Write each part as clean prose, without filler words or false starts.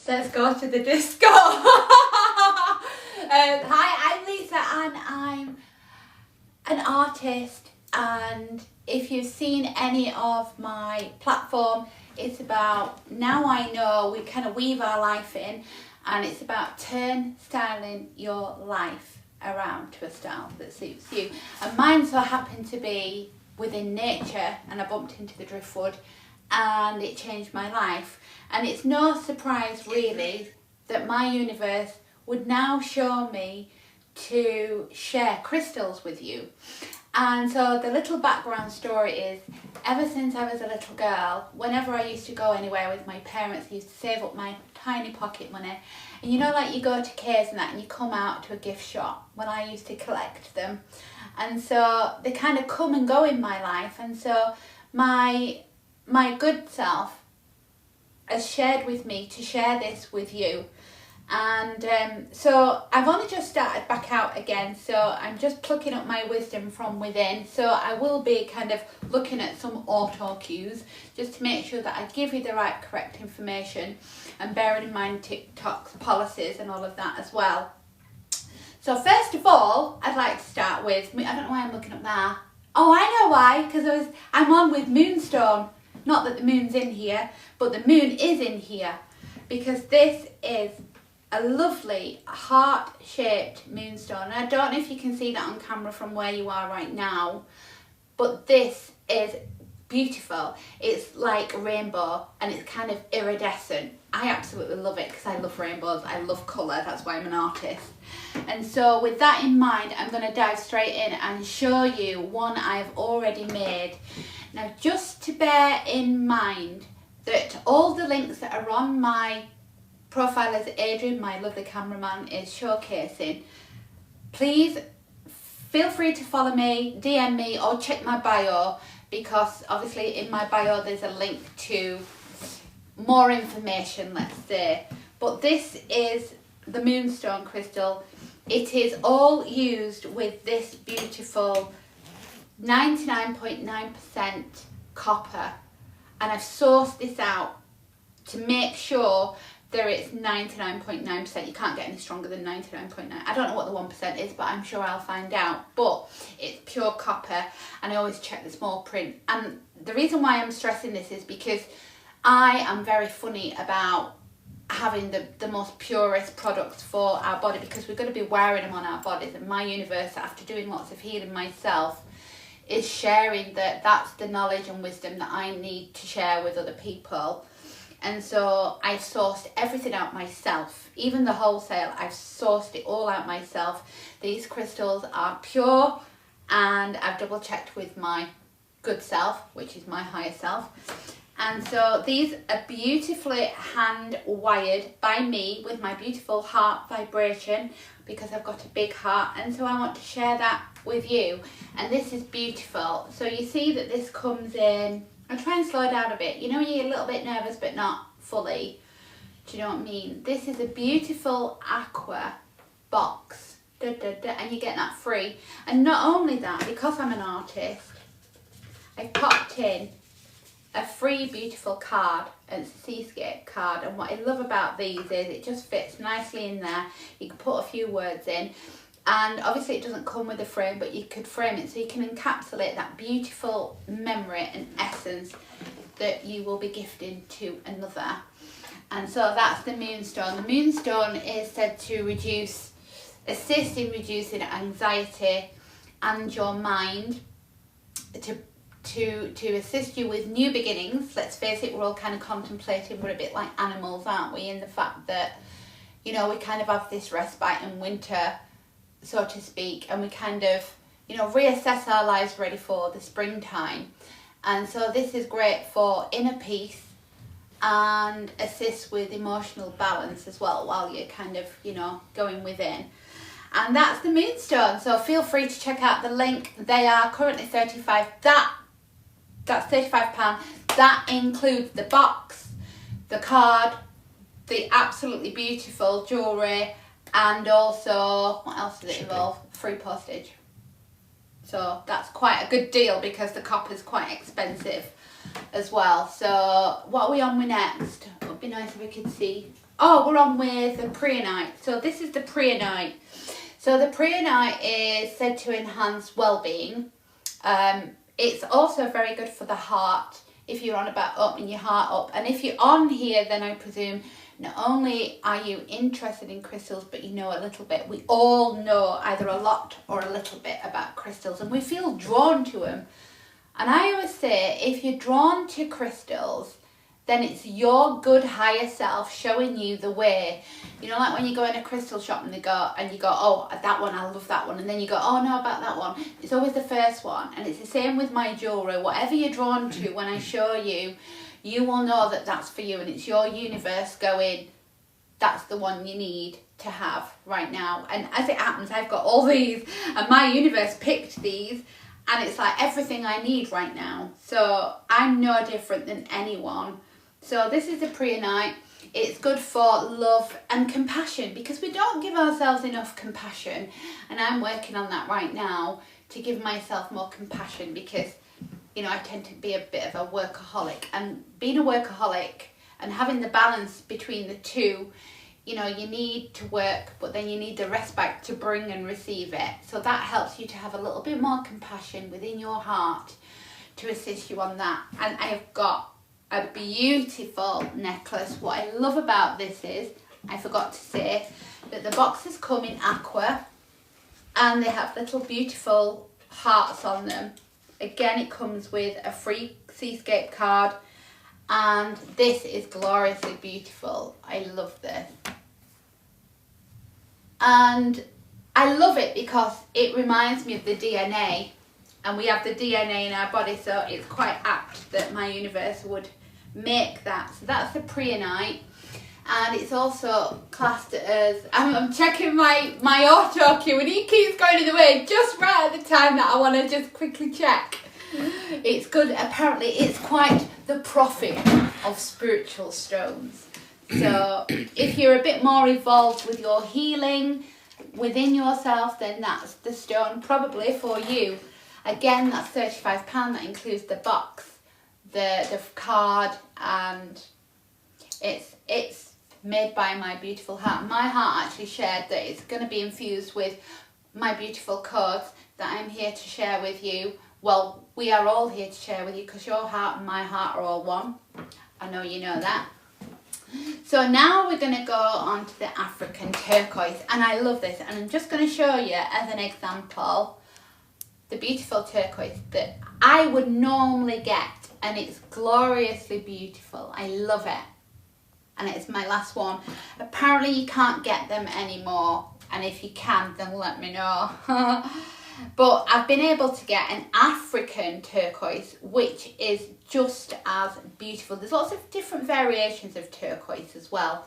Let's go to the disco. Hi, I'm Lisa and I'm an artist, and if you've seen any of my platform, it's about Now I Know. We kind of weave our life in, and it's about styling your life around to a style that suits you. And mine so happened to be within nature, and I bumped into the driftwood and it changed my life. And it's no surprise really that my universe would now show me to share crystals with you. And so the little background story is, ever since I was a little girl, whenever I used to go anywhere with my parents, I used to save up my tiny pocket money. And you know, like you go to caves and that and you come out to a gift shop, when I used to collect them. And so they kind of come and go in my life. And so my good self has shared with me to share this with you. And so I've only just started back out again, so I'm just plucking up my wisdom from within. So I will be kind of looking at some auto cues just to make sure that I give you the right correct information, and bearing in mind TikTok's policies and all of that as well. So first of all, I'd like to start with, I don't know why I'm looking up there. Oh, I know why, because I'm on with Moonstone. Not that the moon's in here, but the moon is in here, because this is a lovely heart-shaped moonstone. And I don't know if you can see that on camera from where you are right now, but this is beautiful. It's like a rainbow and it's kind of iridescent. I absolutely love it because I love rainbows. I love colour. That's why I'm an artist. And so with that in mind, I'm going to dive straight in and show you one I've already made. Now, just to bear in mind that all the links that are on my profile, as Adrian, my lovely cameraman, is showcasing, please feel free to follow me, DM me, or check my bio, because obviously in my bio there's a link to more information, let's say. But this is the Moonstone crystal. It is all used with this beautiful 99.9% copper, and I've sourced this out to make sure that it's 99.9%. You can't get any stronger than 99.9. I don't know what the 1% is, but I'm sure I'll find out. But it's pure copper, and I always check the small print. And the reason why I'm stressing this is because I am very funny about having the most purest products for our body, because we're going to be wearing them on our bodies. And my universe, after doing lots of healing myself, is sharing that's the knowledge and wisdom that I need to share with other people. And so I've sourced everything out myself, even the wholesale. I've sourced it all out myself. These crystals are pure, and I've double checked with my good self, which is my higher self. And so these are beautifully hand wired by me with my beautiful heart vibration, because I've got a big heart, and so I want to share that with you. And this is beautiful. So you see that this comes in, I'll try and slow down a bit. You know, you're a little bit nervous but not fully. Do you know what I mean? This is a beautiful aqua box. And you get that free. And not only that, because I'm an artist, I've popped in a free beautiful card, and it's a seascape card. And what I love about these is it just fits nicely in there. You can put a few words in, and obviously it doesn't come with a frame, but you could frame it so you can encapsulate that beautiful memory and essence that you will be gifting to another. And so that's the Moonstone. The Moonstone is said to assist in reducing anxiety and your mind, to assist you with new beginnings. Let's face it, we're all kind of contemplating, we're a bit like animals, aren't we, in the fact that, you know, we kind of have this respite in winter, so to speak, and we kind of, you know, reassess our lives ready for the springtime. And so this is great for inner peace and assist with emotional balance as well, while you're kind of, you know, going within. And that's the Moonstone. So feel free to check out the link. They are currently £35. That's £35. That includes the box, the card, the absolutely beautiful jewellery, and also, what else does it involve? Free postage. So that's quite a good deal, because the copper's quite expensive as well. So what are we on with next? would be nice if I could see. Oh, we're on with the Preonite. So this is the Preonite. So the Preonite is said to enhance well-being. It's also very good for the heart, if you're on about opening your heart up. And if you're on here, then I presume not only are you interested in crystals, but you know a little bit. We all know either a lot or a little bit about crystals, and we feel drawn to them. And I always say, if you're drawn to crystals, then it's your good higher self showing you the way. You know, like when you go in a crystal shop and you go, oh, that one, I love that one. And then you go, oh, no, about that one. It's always the first one. And it's the same with my jewellery. Whatever you're drawn to, when I show you, you will know that that's for you. And it's your universe going, that's the one you need to have right now. And as it happens, I've got all these. And my universe picked these. And it's like everything I need right now. So I'm no different than anyone. So this is the Preonite. It's good for love and compassion, because we don't give ourselves enough compassion. And I'm working on that right now to give myself more compassion, because, you know, I tend to be a bit of a workaholic. And being a workaholic and having the balance between the two, you know, you need to work, but then you need the respite to bring and receive it. So that helps you to have a little bit more compassion within your heart to assist you on that. And I have got a beautiful necklace. What I love about this is, I forgot to say, that the boxes come in aqua and they have little beautiful hearts on them. Again, it comes with a free Seascape card, and this is gloriously beautiful. I love this. And I love it because it reminds me of the DNA, and we have the DNA in our body, so it's quite apt that my universe would make that. So that's the Preonite, and it's also classed as, I'm checking my auto cue and he keeps going in the way just right at the time that I want to just quickly check. It's good. Apparently it's quite the prophet of spiritual stones. So if you're a bit more evolved with your healing within yourself, then that's the stone probably for you. Again, that's £35. That includes the box, the card, and it's made by My Beautiful Heart. My heart actually shared that it's going to be infused with my beautiful codes that I'm here to share with you. Well, we are all here to share with you, because your heart and my heart are all one. I know you know that. So now we're going to go on to the African turquoise, and I love this, and I'm just going to show you as an example the beautiful turquoise that I would normally get, and it's gloriously beautiful. I love it, and it's my last one. Apparently you can't get them anymore, and if you can, then let me know. But I've been able to get an African turquoise, which is just as beautiful. There's lots of different variations of turquoise as well.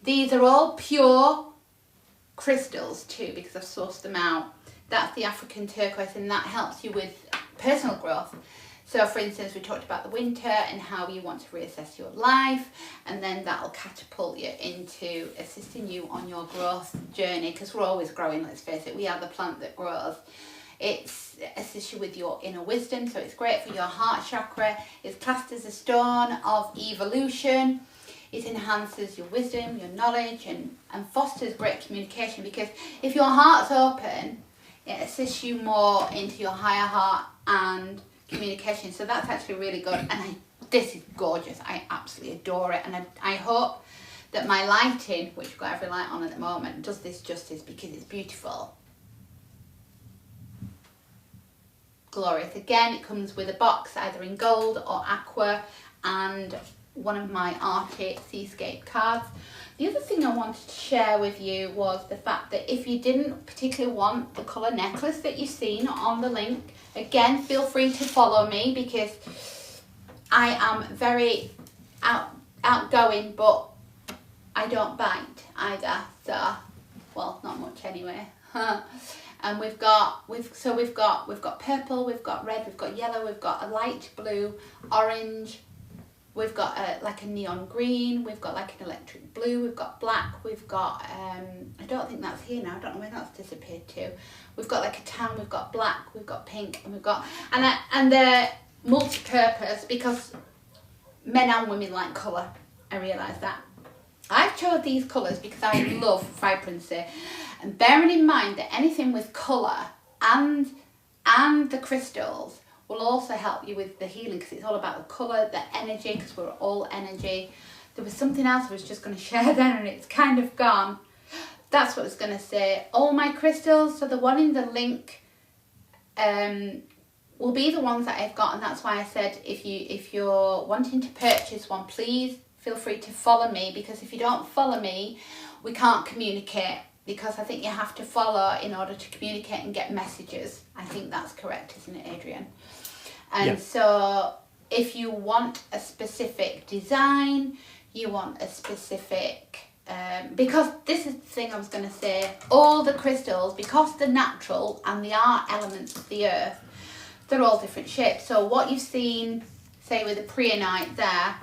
These are all pure crystals too, because I've sourced them out. That's the African turquoise, and that helps you with personal growth. So for instance, we talked about the winter and how you want to reassess your life, and then that'll catapult you into assisting you on your growth journey, because we're always growing, let's face it. We are the plant that grows. It assists you with your inner wisdom, so it's great for your heart chakra. It's classed as a stone of evolution. It enhances your wisdom, your knowledge, and fosters great communication, because if your heart's open, it assists you more into your higher heart and communication. So that's actually really good, and this is gorgeous. I absolutely adore it, and I hope that my lighting, which we've got every light on at the moment, does this justice, because it's beautiful. Glorious. Again, it comes with a box either in gold or aqua, and one of my Arctic Seascape cards. The other thing I wanted to share with you was the fact that if you didn't particularly want the colour necklace that you've seen on the link, again, feel free to follow me, because I am very outgoing, but I don't bite either. So, well, not much anyway. And we've got purple, we've got red, we've got yellow, we've got a light blue, orange. We've got like a neon green, we've got like an electric blue, we've got black, we've got, I don't think that's here now, I don't know where that's disappeared to. We've got like a tan, we've got black, we've got pink, and we've got, and they're multi-purpose, because men and women like colour. I realised that. I chose these colours because I love vibrancy, and bearing in mind that anything with colour and the crystals will also help you with the healing, because it's all about the colour, the energy, because we're all energy. There was something else I was just going to share then and it's kind of gone. That's what I was going to say. All my crystals, so the one in the link will be the ones that I've got, and that's why I said if you're wanting to purchase one, please feel free to follow me, because if you don't follow me, we can't communicate, because I think you have to follow in order to communicate and get messages. I think that's correct, isn't it, Adrian? And so if you want a specific design, you want a specific, because this is the thing I was going to say, all the crystals, because they're natural and they are elements of the earth, they're all different shapes. So what you've seen, say with the preonite there,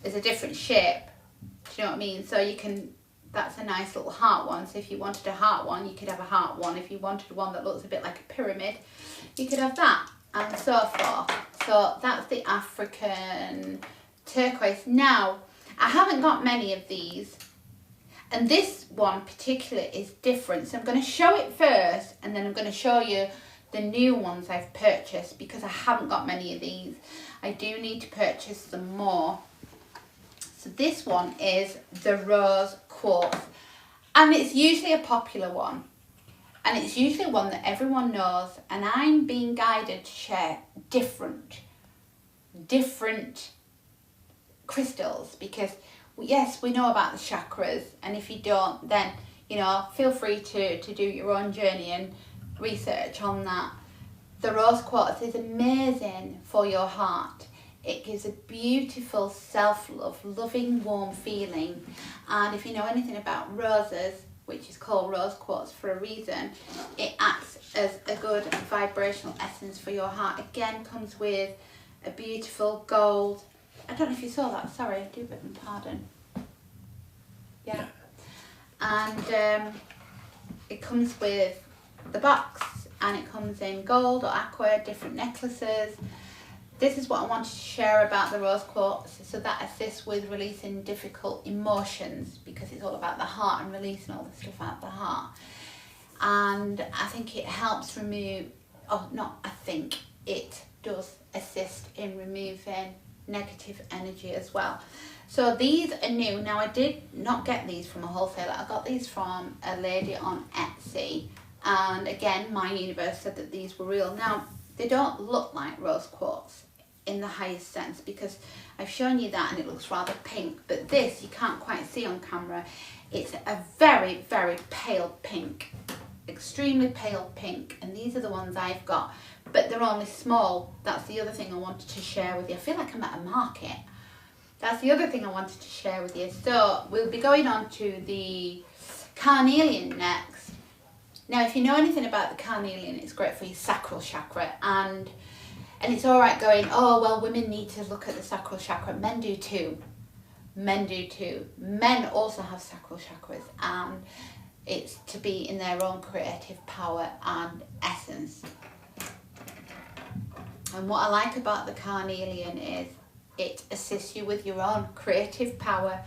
is a different shape. Do you know what I mean? So you can, that's a nice little heart one. So if you wanted a heart one, you could have a heart one. If you wanted one that looks a bit like a pyramid, you could have that, and so forth. So that's the African turquoise. Now, I haven't got many of these, and this one particularly is different. So I'm going to show it first, and then I'm going to show you the new ones I've purchased, because I haven't got many of these. I do need to purchase some more. So this one is the rose quartz, and it's usually a popular one, and it's usually one that everyone knows, and I'm being guided to share different crystals, because yes, we know about the chakras, and if you don't, then feel free to do your own journey and research on that. The rose quartz is amazing for your heart. It gives a beautiful self-love, loving, warm feeling, and if you know anything about roses, which is called rose quartz for a reason, it acts as a good vibrational essence for your heart. Again, comes with a beautiful gold. I don't know if you saw that, sorry, I do beg your pardon. Yeah. And it comes with the box, and it comes in gold or aqua, different necklaces. This is what I wanted to share about the rose quartz, so that assists with releasing difficult emotions, because it's all about the heart and releasing all the stuff out of the heart. And I think it helps remove, it does assist in removing negative energy as well. So these are new. Now, I did not get these from a wholesaler. I got these from a lady on Etsy, and again, my universe said that these were real. Now, they don't look like rose quartz in the highest sense, because I've shown you that and it looks rather pink, but this you can't quite see on camera. It's a very, very pale pink, extremely pale pink, and these are the ones I've got, but they're only small. That's the other thing I wanted to share with you. I feel like I'm at a market. That's the other thing I wanted to share with you. So we'll be going on to the carnelian next. Now, if you know anything about the carnelian, it's great for your sacral chakra, and it's all right going, oh, well, women need to look at the sacral chakra. Men do too. Men do too. Men also have sacral chakras, and it's to be in their own creative power and essence. And what I like about the carnelian is it assists you with your own creative power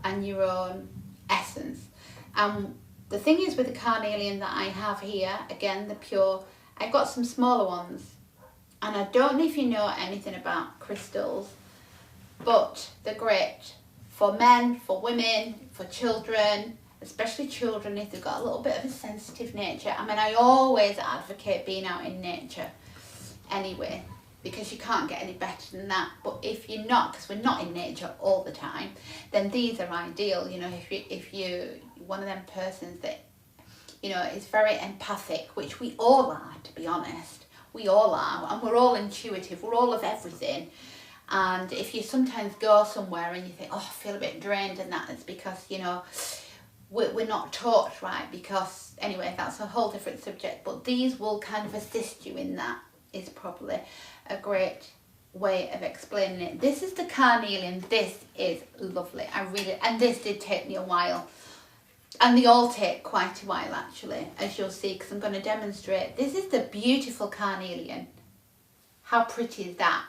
and your own essence. The thing is with the carnelian that I have here, again, the pure, I've got some smaller ones. And I don't know if you know anything about crystals, but they're great for men, for women, for children, especially children if they've got a little bit of a sensitive nature. I mean, I always advocate being out in nature anyway, because you can't get any better than that. But if you're not, because we're not in nature all the time, then these are ideal. If you're one of them persons that, is very empathic, which we all are, to be honest. We all are, and we're all intuitive, we're all of everything. And if you sometimes go somewhere and you think, oh, I feel a bit drained, and that is because, we're not taught right, because, anyway, that's a whole different subject, but these will kind of assist you in that, is probably a great way of explaining it. This is the carnelian. This is lovely. And this did take me a while. And they all take quite a while, actually, as you'll see, because I'm going to demonstrate. This is the beautiful carnelian. How pretty is that?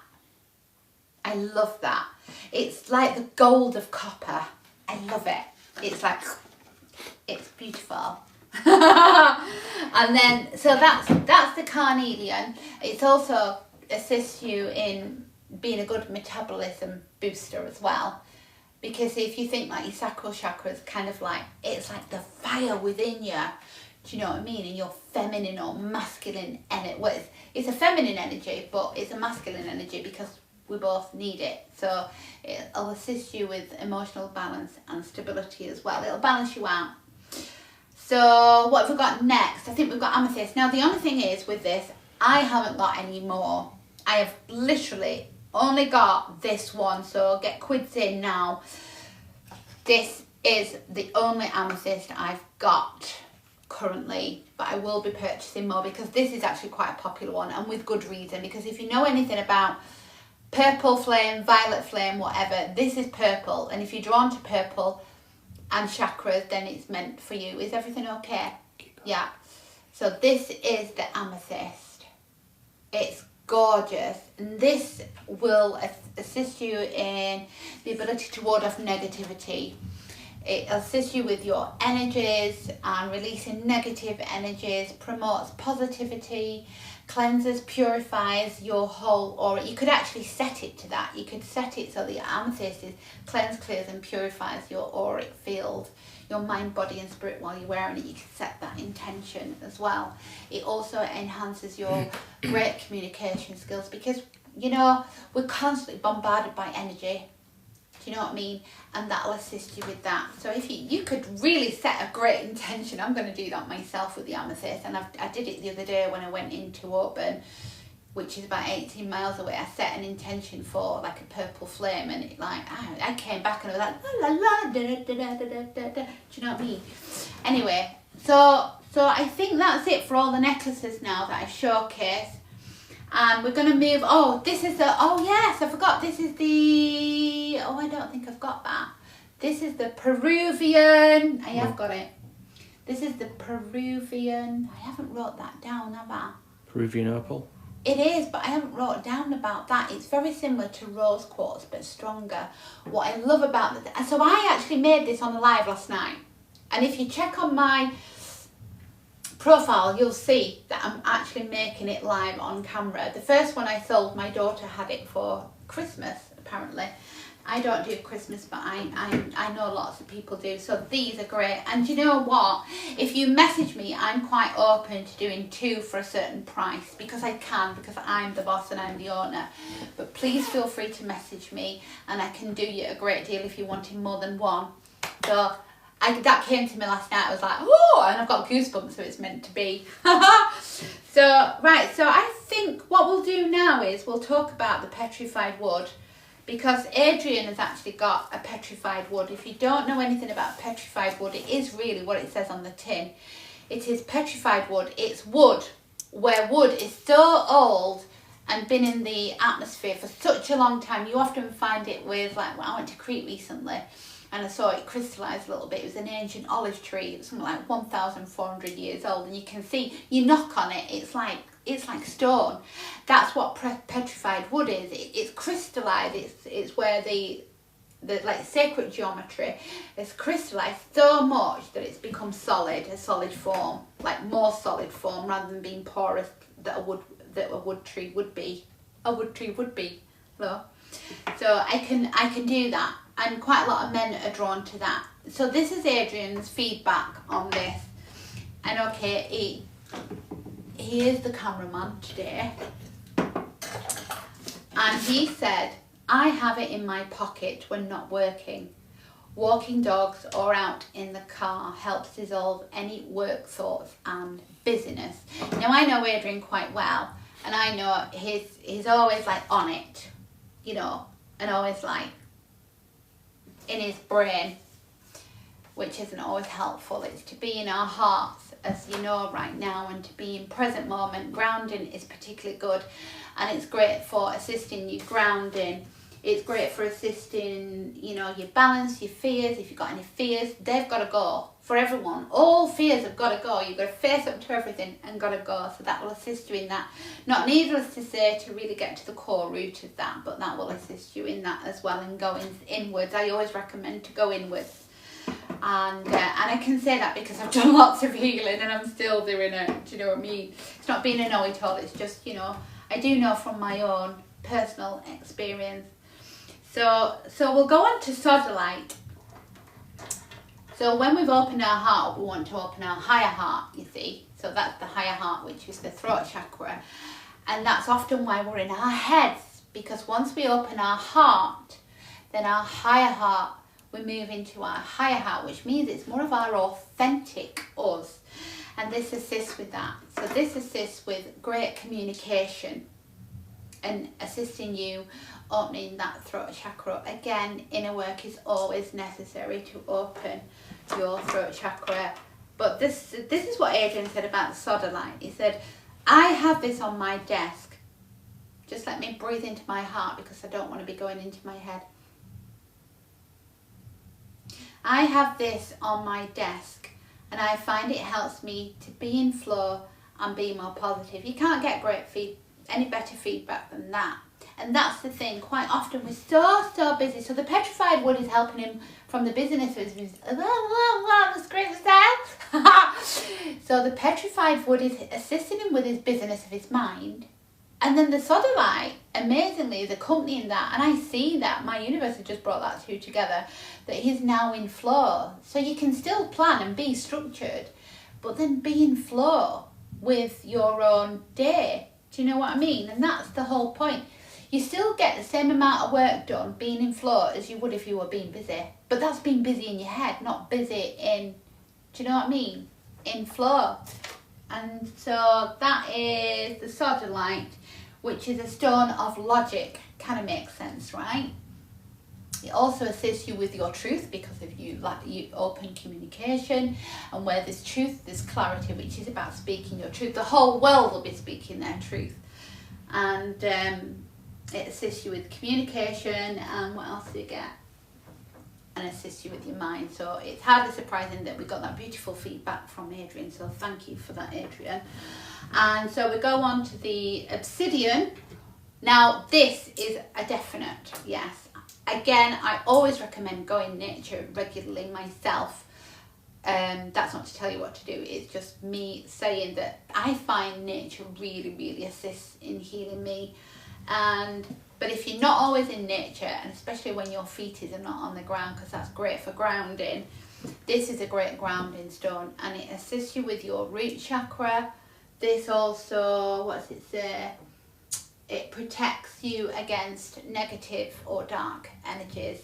I love that. It's like the gold of copper. I love it. It's like, it's beautiful. And then, so that's the carnelian. It's also assists you in being a good metabolism booster as well. Because if you think like your sacral chakra is kind of like, it's like the fire within you. Do you know what I mean? And your feminine or masculine energy. Well, it's a feminine energy, but it's a masculine energy because we both need it. So it'll assist you with emotional balance and stability as well. It'll balance you out. So what have we got next? I think we've got amethyst. Now the only thing is with this, I haven't got any more. I have literally only got this one, so get quids in now. This is the only amethyst I've got currently, but I will be purchasing more because this is actually quite a popular one, and with good reason, because if you know anything about purple flame, violet flame, whatever, this is purple, and if you're drawn to purple and chakras, then it's meant for you. Is everything okay? Yeah. So this is the amethyst. It's gorgeous, and this will assist you in the ability to ward off negativity. It assists you with your energies and releasing negative energies, promotes positivity, cleanses, purifies your whole aura. You could actually set it to that. You could set it so the amethyst is cleanse, clears and purifies your auric field, your mind, body and spirit while you're wearing it. You can set that intention as well. It also enhances your great communication skills because, you know, we're constantly bombarded by energy. Do you know what I mean? And that'll assist you with that. So if you could really set a great intention. I'm going to do that myself with the amethyst, and I did it the other day when I went into Auburn, which is about 18 miles away. I set an intention for like a purple flame, and it like I came back and I was like la la la da da da da da da da. Do you know what I mean? Anyway, so I think that's it for all the necklaces now that I showcase. And we're going to move, this is the, yes, I forgot, this is the, I don't think I've got that. This is the Peruvian, I have got it. This is the Peruvian, I haven't wrote that down, have I? Peruvian opal? It is, but I haven't wrote down about that. It's very similar to rose quartz, but stronger. What I love about this, so I actually made this on a live last night. And if you check on my profile, you'll see that I'm actually making it live on camera. The first one I sold, my daughter had it for Christmas, apparently. I don't do Christmas, but I know lots of people do, so these are great. And you know what? If you message me, I'm quite open to doing 2 for a certain price, because I can, because I'm the boss and I'm the owner. But please feel free to message me, and I can do you a great deal if you're wanting more than one. So that came to me last night. I was like, and I've got goosebumps, so it's meant to be. So I think what we'll do now is we'll talk about the petrified wood, because Adrian has actually got a petrified wood. If you don't know anything about petrified wood, it is really what it says on the tin. It is petrified wood. It's wood where wood is so old and been in the atmosphere for such a long time. You often find it with, like, I went to Crete recently, and I saw it crystallise a little bit. It was an ancient olive tree. It was something like 1,400 years old, and you can see, you knock on it, it's like stone. That's what petrified wood is. It's crystallised. It's where the like sacred geometry is crystallised so much that it's become solid, a solid form, like more solid form, rather than being porous that a wood tree would be. A wood tree would be. So I can do that. And quite a lot of men are drawn to that. So this is Adrian's feedback on this. And okay, he is the cameraman today. And he said, I have it in my pocket when not working. Walking dogs or out in the car helps dissolve any work thoughts and busyness. Now I know Adrian quite well, and I know he's always like on it, you know, and always like in his brain, which isn't always helpful. It's to be in our hearts, as you know right now, and to be in present moment. Grounding is particularly good, and it's great for assisting you grounding. It's great for assisting, you know, your balance, your fears. If you've got any fears, they've got to go. For everyone, all fears have got to go. You've got to face up to everything and got to go. So that will assist you in that. Not needless to say to really get to the core root of that, but that will assist you in that as well, and going inwards. I always recommend to go inwards. And I can say that because I've done lots of healing and I'm still doing it. Do you know what I mean? It's not being a know-it-all. It's just, you know, I do know from my own personal experience. So we'll go on to sodalite. So when we've opened our heart, we want to open our higher heart, you see. So that's the higher heart, which is the throat chakra. And that's often why we're in our heads, because once we open our heart, then our higher heart, we move into our higher heart, which means it's more of our authentic us. And this assists with that. So this assists with great communication and assisting you opening that throat chakra. Again, inner work is always necessary to open your throat chakra. But this is what Adrian said about the sodalite. He said, I have this on my desk. Just let me breathe into my heart because I don't want to be going into my head. I have this on my desk and I find it helps me to be in flow and be more positive. You can't get any better feedback than that. And that's the thing, quite often we're so busy. So the petrified wood is helping him from the business of his the scream sound. So the petrified wood is assisting him with his business of his mind. And then the sodalite, amazingly, is accompanying that. And I see that my universe has just brought that two together, that he's now in flow. So you can still plan and be structured, but then be in flow with your own day. Do you know what I mean? And that's the whole point. You still get the same amount of work done being in flow as you would if you were being busy. But that's being busy in your head, not busy in, do you know what I mean? In flow. And so that is the sodalite, which is a stone of logic. Kind of makes sense, right? It also assists you with your truth, because if you open communication, and where there's truth, there's clarity, which is about speaking your truth. The whole world will be speaking their truth. And it assists you with communication, and what else do you get? And assists you with your mind. So it's hardly surprising that we got that beautiful feedback from Adrian. So thank you for that, Adrian. And so we go on to the obsidian. Now this is a definite yes. Again, I always recommend going nature regularly myself. That's not to tell you what to do. It's just me saying that I find nature really assists in healing me. But if you're not always in nature, and especially when your feet are not on the ground, because that's great for grounding, this is a great grounding stone, and it assists you with your root chakra. This also, what does it say? It protects you against negative or dark energies.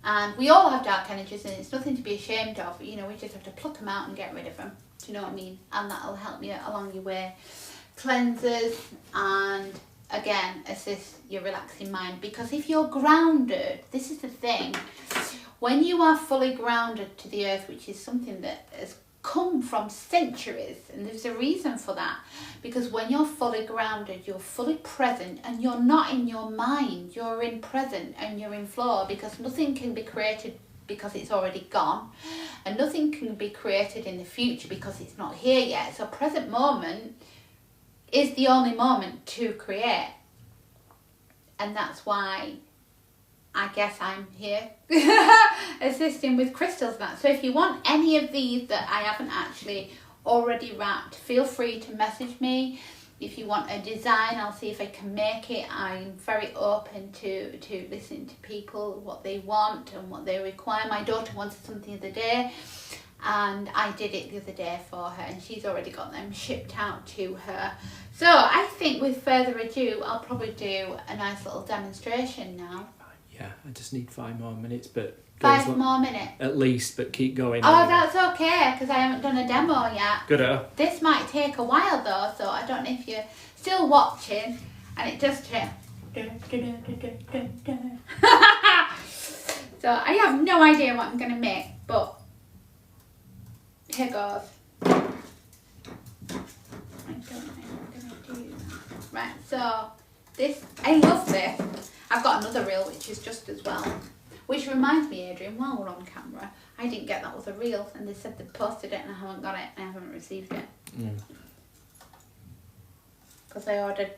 And we all have dark energies, and it's nothing to be ashamed of. You know, we just have to pluck them out and get rid of them. Do you know what I mean? And that'll help you along your way. Cleanses and again assist your relaxing mind, because if you're grounded, this is the thing, when you are fully grounded to the earth, which is something that has come from centuries, and there's a reason for that, because when you're fully grounded, you're fully present, and you're not in your mind, you're in present and you're in flow, because nothing can be created because it's already gone, and nothing can be created in the future because it's not here yet. So present moment is the only moment to create, and that's why I guess I'm here assisting with crystals and that. So if you want any of these that I haven't actually already wrapped, feel free to message me. If you want a design, I'll see if I can make it. I'm very open to listening to people, what they want and what they require. My daughter wanted something the other day, and I did it the other day for her, and she's already got them shipped out to her. So I think with further ado, I'll probably do a nice little demonstration now. Yeah, I just need 5 more minutes, but... 5 more minutes? At least, but keep going. Oh, anyway. that's okay, because I haven't done a demo yet. Good. This might take a while though, so I don't know if you're still watching, and it does take... So I have no idea what I'm going to make, but here goes. I don't know what I'm going to do. Right, so this, I love this. I've got another reel which is just as well. Which reminds me, Adrian, while we're on camera, I didn't get that was a reel, and they said they posted it and I haven't got it, and I haven't received it. Because I ordered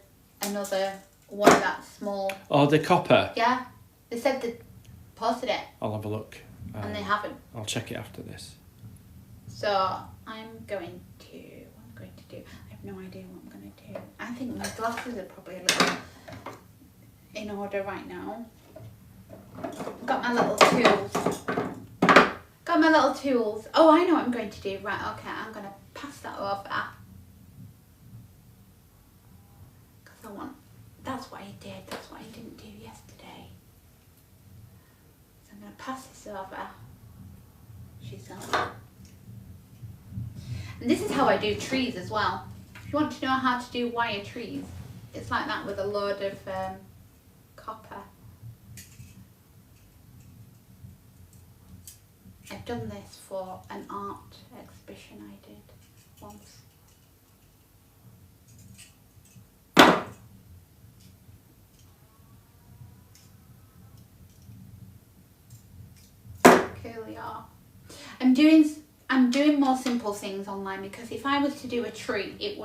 another one of that small. Oh, the copper. Yeah, they said they posted it. I'll have a look. And they haven't. I'll check it after this. So I'm going to. What I'm going to do? I have no idea what I'm going to do. I think my glasses are probably a little in order right now. Got my little tools. Got my little tools. Oh, I know what I'm going to do. Right, okay, I'm going to pass that over. Because I want... That's what I did. That's what I didn't do yesterday. So I'm going to pass this over. She's on. And this is how I do trees as well. If you want to know how to do wire trees, it's like that with a load of copper. I've done this for an art exhibition I did once. Coolio. I'm doing more simple things online because if I was to do a tree,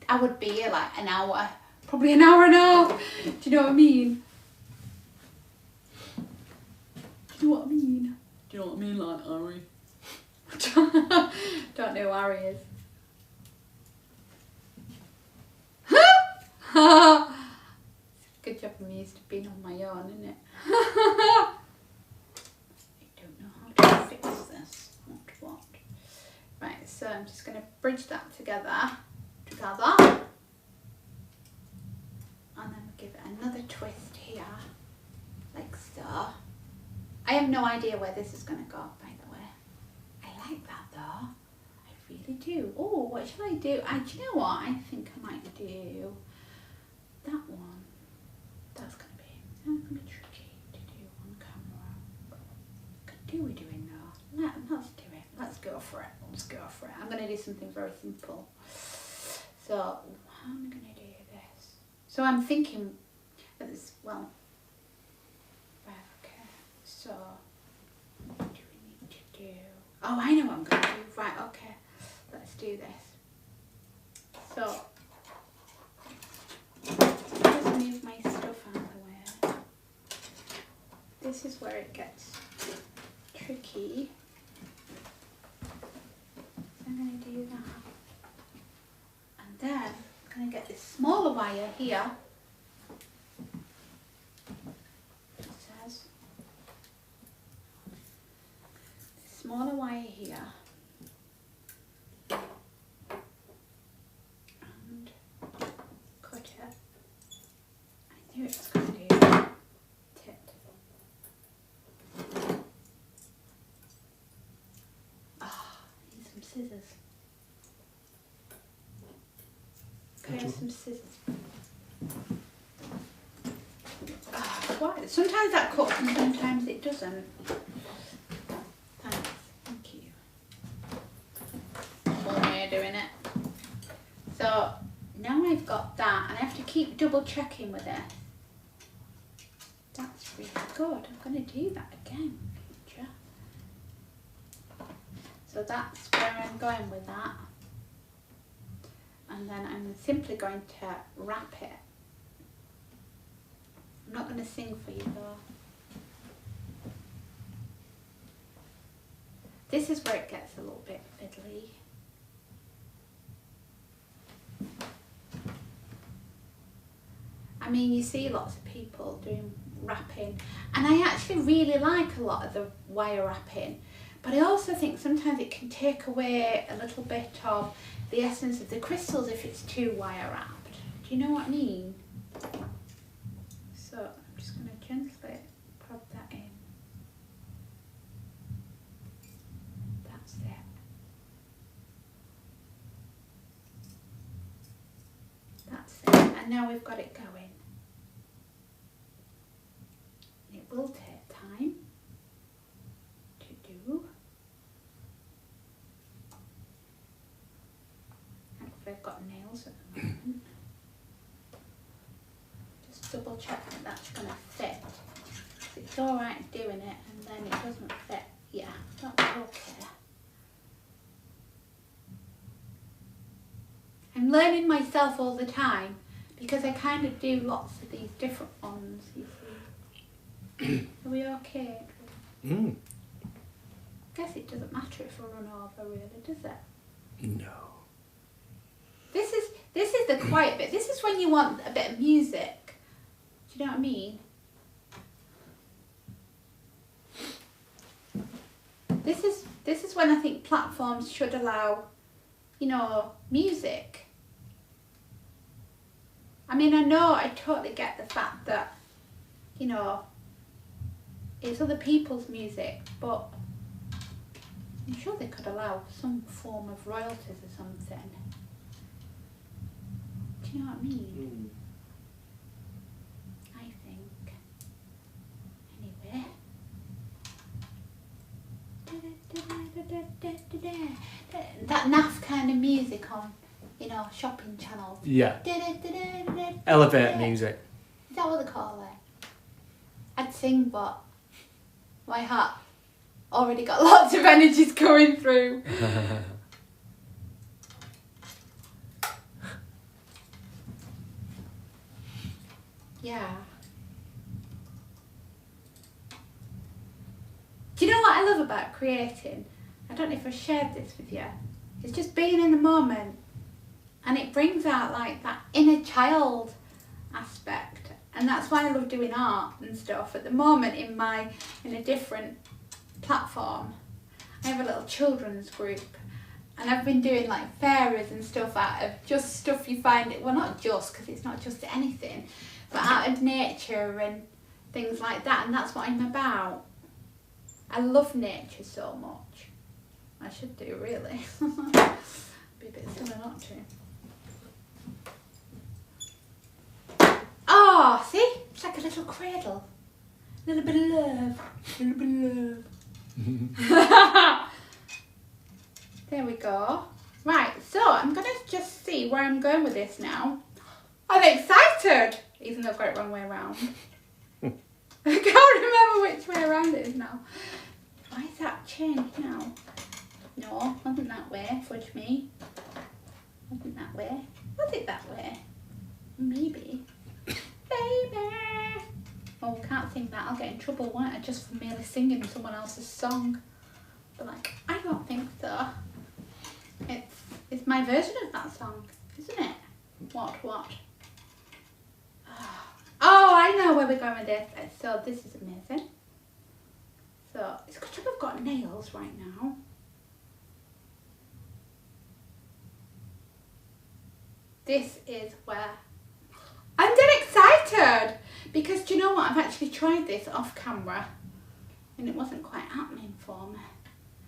I would be here like an hour, probably an hour and a half. Do you know what I mean? Do you know what I mean? Do you know what I mean, like Ari? Don't know who Ari is. Good job I'm used to being on my own, isn't it? I don't know how to fix this. What? Right, so I'm just going to bridge that together. And then give it another twist here, like so. I have no idea where this is going to go, by the way. I like that though. I really do. Oh, what shall I do? Do you know what? I think I might do that one. That's going to be tricky to do on camera. What are we doing now? Let's do it. Let's go for it. I'm going to do something very simple. So, how am I going to do this? So I'm thinking that this, well, right, okay. So, what do we need to do? Oh, I know what I'm going to do. Right, okay. Let's do this. So, just move my stuff out of the way. This is where it gets tricky. So I'm going to do that. And then I'm going to get this smaller wire here. It says this smaller wire here. And cut it. I knew it was going to do that. I need some scissors. Can I have some scissors? Why? Sometimes that cuts and sometimes it doesn't. Thanks. Thank you. One way of doing it. So now I've got that, and I have to keep double checking with it. That's really good. I'm going to do that again in the future. So that's where I'm going with that. And then I'm simply going to wrap it. I'm not going to sing for you though. This is where it gets a little bit fiddly. I mean, you see lots of people doing wrapping, and I actually really like a lot of the wire wrapping, but I also think sometimes it can take away a little bit of the essence of the crystals if it's too wire wrapped. Do you know what I mean? So I'm just going to gently prod that in. That's it. That's it. And now we've got it going. It will take time to do. I've got nails at the moment. Just double check that that's going to fit. it's alright doing it and then it doesn't fit. Yeah, that's okay. I'm learning myself all the time because I kind of do lots of these different ones, you see. Are we okay? Mm. I guess it doesn't matter if I run over really, does it? No. This is the quiet bit. This is when you want a bit of music. Do you know what I mean? This is when I think platforms should allow, you know, music. I mean, I know I totally get the fact that, you know, it's other people's music, but I'm sure they could allow some form of royalties or something. Do you know what I mean? I think. Anyway. That naff kind of music on, you know, shopping channels. Yeah. Elevator music. Is that what they call it? I'd sing, but my heart already got lots of energies going through. Yeah. Do you know what I love about creating? I don't know if I shared this with you. It's just being in the moment. And it brings out like that inner child aspect. And that's why I love doing art and stuff. At the moment in a different platform, I have a little children's group. And I've been doing like fairies and stuff out of just stuff you find, well not just, because it's not just anything, but out of nature and things like that. And that's what I'm about. I love nature so much. I should do, really. Be a bit silly not to. Oh, see? It's like a little cradle. A little bit of love. A little bit of love. There we go. Right, so I'm going to just see where I'm going with this now. I'm excited! Even though I've got it wrong way around. I can't remember which way around it is now. Why is that changed now? No, wasn't that way. Fudge me. Wasn't that way. Was it that way? Maybe. Baby! Oh, can't sing that. I'll get in trouble, won't I? Just for merely singing someone else's song. But like, I don't think so. It's my version of that song, isn't it? What? Oh, I know where we're going with this. So this is amazing. So it's good job I've got nails right now. This is where I'm dead excited because do you know what? I've actually tried this off camera and it wasn't quite happening for me.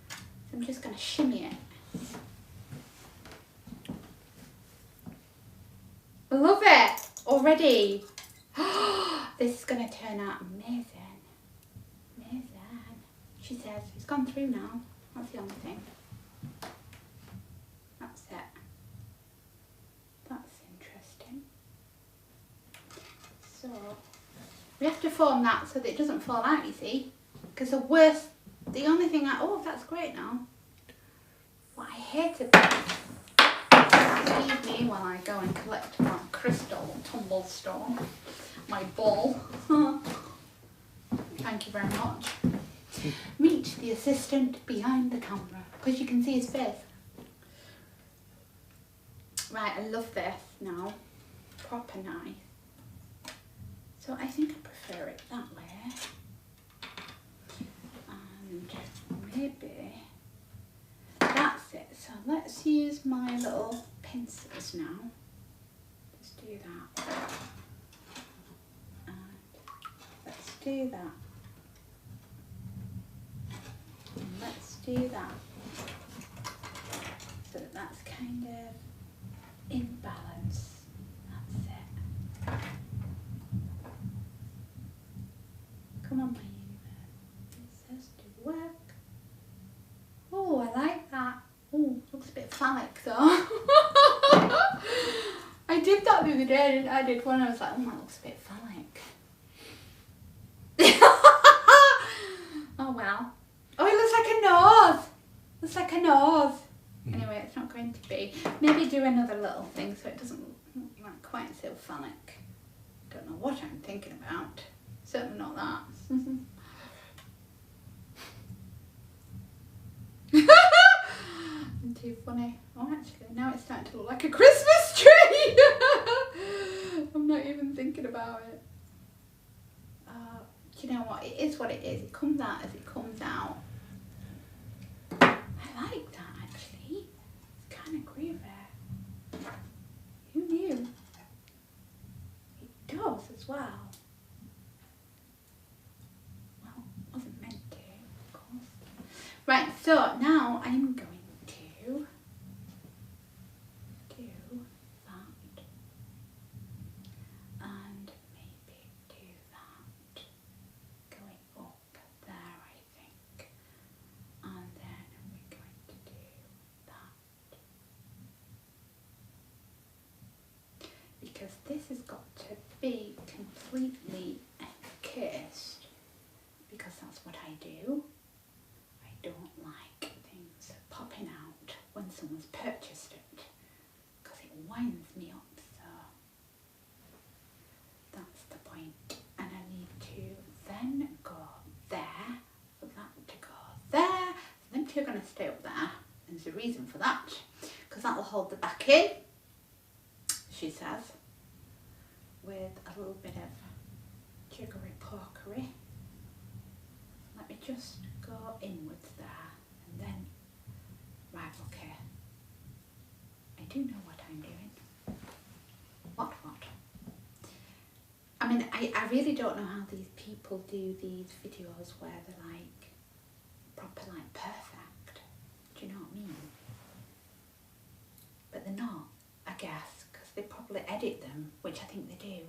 So I'm just going to shimmy it. I love it already. This is going to turn out amazing. Amazing. She says it's gone through now. That's the only thing. That's it. That's interesting. So we have to form that so that it doesn't fall out, you see. Because the only thing oh, that's great now. What I hate about leave me while I go and collect my crystal tumblestone, my ball. Thank you very much. Meet the assistant behind the camera because you can see his face. Right, I love this now. Proper nice. So I think I prefer it that way. And maybe that's it. So let's use my little pincers now. Just do that. And let's do that. And let's do that. So that that's kind of in balance. That's it. Come on, my universe. It says to work. Oh, I like that. Oh, looks a bit phallic though. I did that the other day, didn't I? I did one. I was like, oh, that looks a bit phallic. well. Oh, it looks like a nose. Looks like a nose. Anyway, it's not going to be. Maybe do another little thing so it doesn't look like quite so phallic. Don't know what I'm thinking about. Certainly not that. I'm too funny. Oh, actually, now it's starting to look like a Christmas tree. I'm not even thinking about it. Do you know what? It is what it is. It comes out as it comes out. I like that, actually. It's kind of groovy. Who knew? It does as well. Well, wasn't meant to, of course. Right, so now I'm going to do that. And maybe do that. Going up there, I think. And then we're going to do that. Because this has got to be completely encased, because that's what I do. I don't like things popping out when someone's purchased it, because it winds me up, so that's the point. And I need to then go there, for that to go there, so them two are going to stay up there, and there's a reason for that, because that will hold the back in, she says, with a little bit of jiggery pokery. Let me just go inwards there, and then, right, okay, I do know what I'm doing. What? I mean, I really don't know how these people do these videos where they're like, proper like perfect, do you know what I mean? But they're not, I guess, because they probably edit them, which I think they do.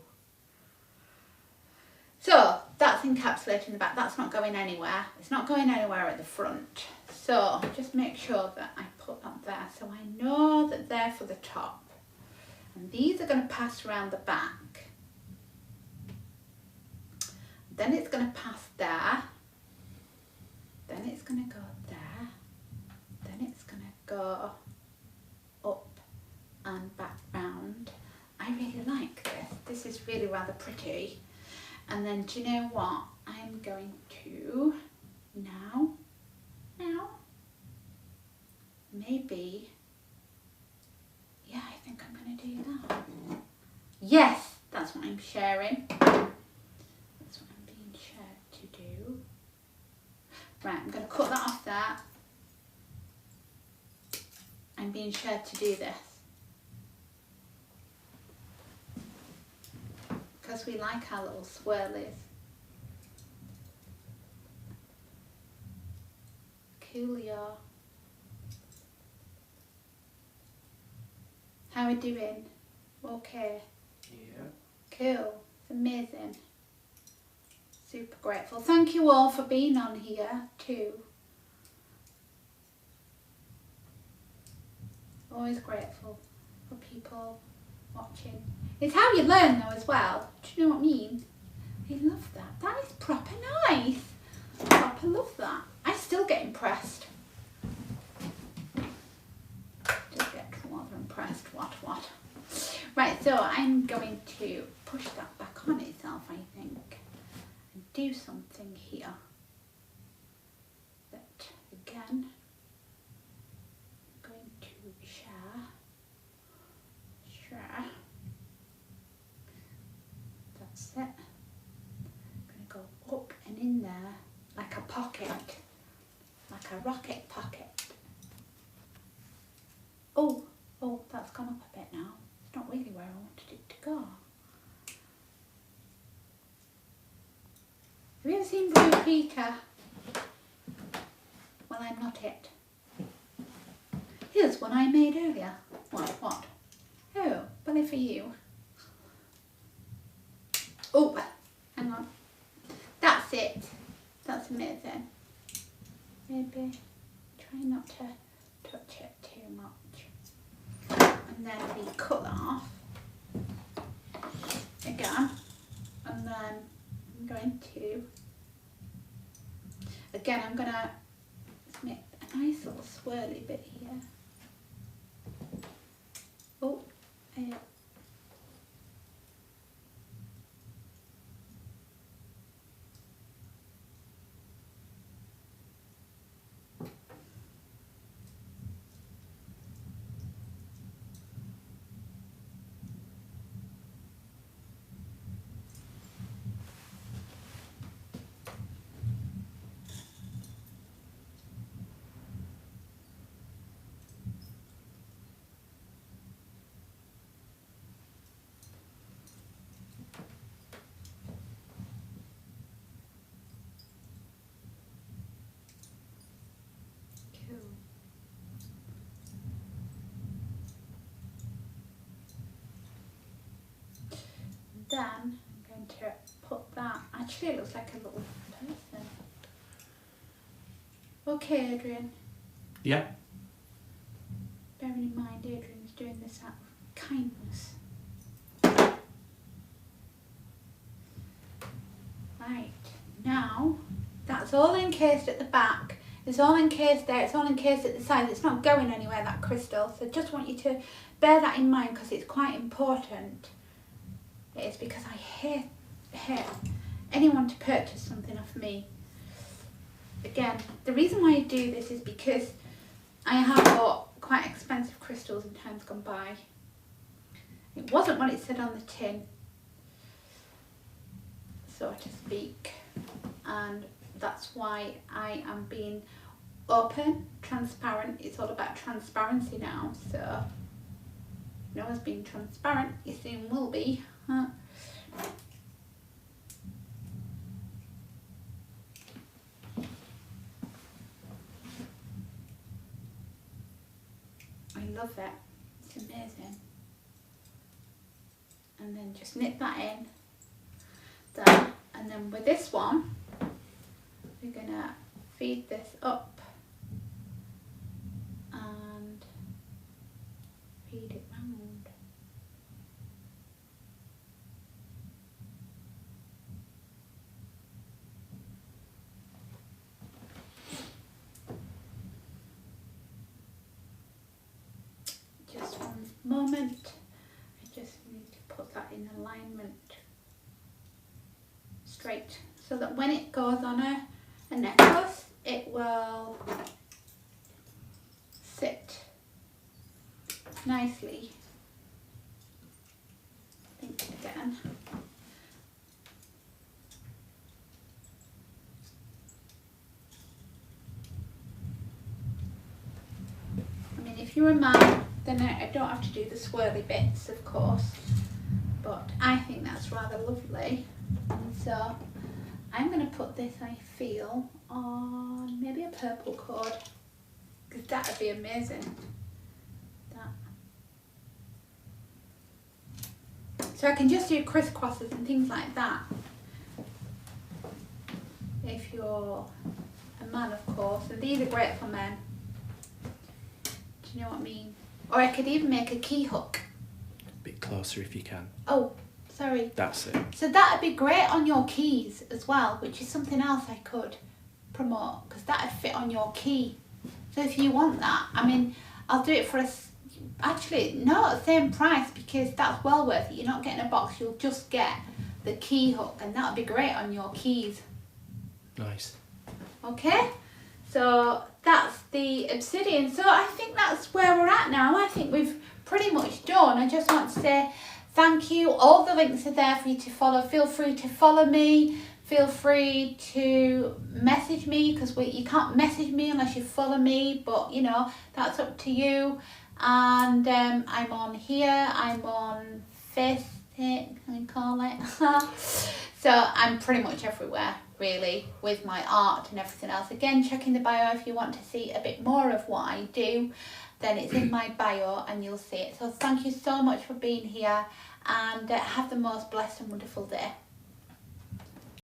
So that's encapsulating the back. That's not going anywhere. It's not going anywhere at the front. So just make sure that I put that there so I know that they're for the top. And these are going to pass around the back. Then it's going to pass there. Then it's going to go there. Then it's going to go up and back round. I really like this. This is really rather pretty. And then, do you know what? I'm going to now, maybe, yeah, I think I'm going to do that. Yes, that's what I'm sharing. That's what I'm being shared to do. Right, I'm going to cut that off there. I'm being shared to do this. Because we like our little swirlies. Coolio. How are we doing? Okay. Yeah. Cool. It's amazing. Super grateful. Thank you all for being on here too. Always grateful for people watching. It's how you learn though as well. Do you know what I mean? I love that. That is proper nice. Proper love that. I still get impressed. Just get rather impressed. What? Right, so I'm going to push that back on itself, I think, and do something here. That again, I'm going to share. That's it. I'm going to go up and in there like a pocket, like a rocket pocket. Oh, that's gone up a bit now. It's not really where I wanted it to go. Have you ever seen Blue Peter? Well, I'm not it. Here's one I made earlier. What? Oh, belly for you. Oh, hang on. That's it. That's amazing. Maybe try not to touch it too much. And then we cut that off again. And then I'm going to again, I'm going to make a nice little swirly bit here. Oh, cool. Then I'm going to put that, actually it looks like a little person. Okay, Adrian. Yeah. Bearing in mind Adrian's doing this out of kindness. Right, now that's all encased at the back. It's all encased there, it's all encased at the sides. It's not going anywhere, that crystal. So just want you to bear that in mind because it's quite important. It is, because I hate anyone to purchase something off me. Again, the reason why I do this is because I have bought quite expensive crystals in times gone by. It wasn't what it said on the tin, so to speak, and that's why I am being open, transparent. It's all about transparency now, so no one's being transparent, you soon will be. Huh? I love it, it's amazing. And then just knit that in there, and then with this one we're gonna feed this up and feed it round. Just one moment, I just need to put that in alignment straight so that when it goes on a necklace it will sit nicely. Think again. I mean, if you're a man, then I don't have to do the swirly bits, of course, but I think that's rather lovely. And so I'm going to put this, I feel, on maybe a purple cord, because that would be amazing. That. So I can just do crisscrosses and things like that. If you're a man, of course. And these are great for men. Do you know what I mean? Or I could even make a key hook. A bit closer if you can. Oh, sorry. That's it. So that would be great on your keys as well, which is something else I could promote, because that would fit on your key. So if you want that, I mean, I'll do it for actually, no, same price, because that's well worth it. You're not getting a box, you'll just get the key hook, and that would be great on your keys. Nice. Okay, so that's the obsidian. So I think that's where we're at now. I think we've pretty much done. I just want to say thank you. All the links are there for you to follow. Feel free to follow me. Feel free to message me, because you can't message me unless you follow me, but you know, that's up to you. And I'm on here, I'm on Facebook, I call it. So I'm pretty much everywhere, really, with my art and everything else. Again, check in the bio if you want to see a bit more of what I do. Then it's in my bio and you'll see it. So thank you so much for being here, and have the most blessed and wonderful day.